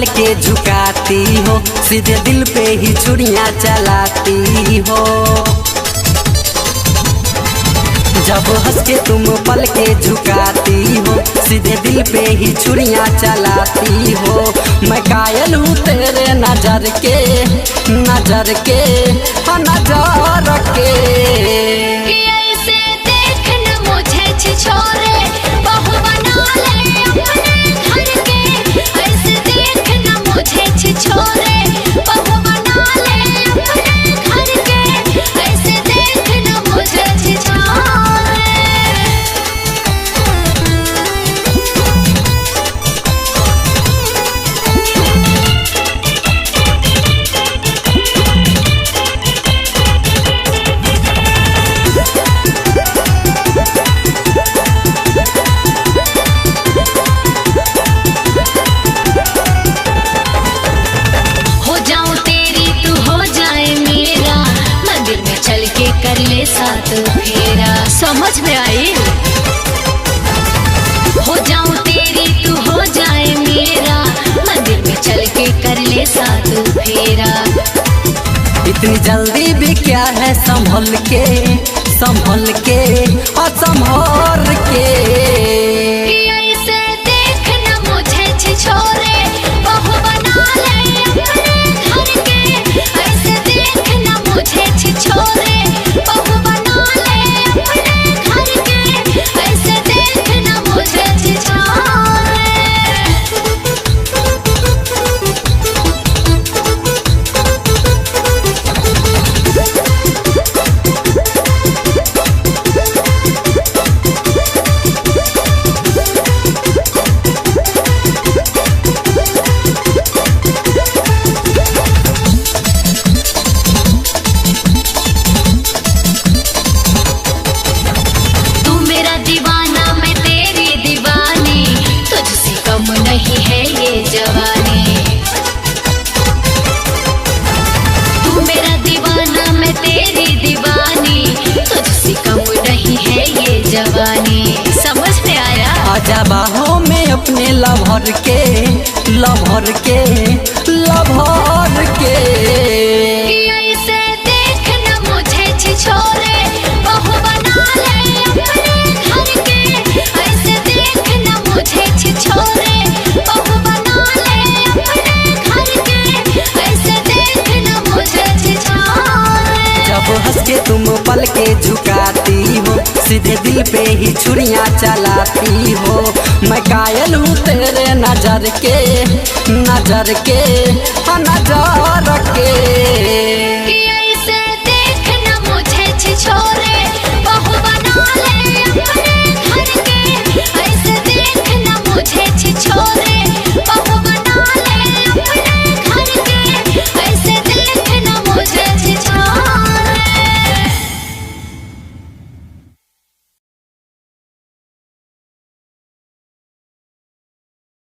के झुकाती हो, सीधे दिल पे ही छुरियां चलाती हो। जब हंस के तुम पल के झुकाती हो, सीधे दिल पे ही छुरियां चलाती हो। मैं कायल हूँ तेरे नजर के, नजर के, नजर के। ऐसे देख न मुझे छिछोरे, बहू बना ले अपने घर के। ऐसे देख न मुझे छिछोरे, बहू बना ले अपने घर के। ऐसे देख न मुझे छिछोरे। कर ले साथ फेरा, समझ में आई? हो जाऊं तेरी तू हो जाए मेरा, मंदिर में चल के कर ले साथ फेरा। इतनी जल्दी भी क्या है, संभल के, संभल के और संभल के। ऐसे देख न मुझे छिछोरे, बहू बना ले अपने घर के। ऐसे देख न मुझे छिछोरे, बहू बना ले अपने घर के। ऐसे देख न मुझे छिछोरे। नहीं है ये जवानी, तू मेरा दीवाना मैं तेरी दीवानी। तुझसे कम नहीं है ये जवानी, समझ में आया? आजा बाहों में अपने लभर के, लभर के, लभर के। ऐसे देख न मुझे छिछोरे, बहू बना ले अपने घर के। ऐसे देख न मुझे छिछोरे, बहू बना ले अपने घर के। ऐसे देख न मुझे छिछोरे। जब हंस के तुम पल के झुकाती हो, सीधे दिल पे ही छुरियां चलाती हो। मैं कायल हूँ तेरे नजर के, नजर के, नजर के।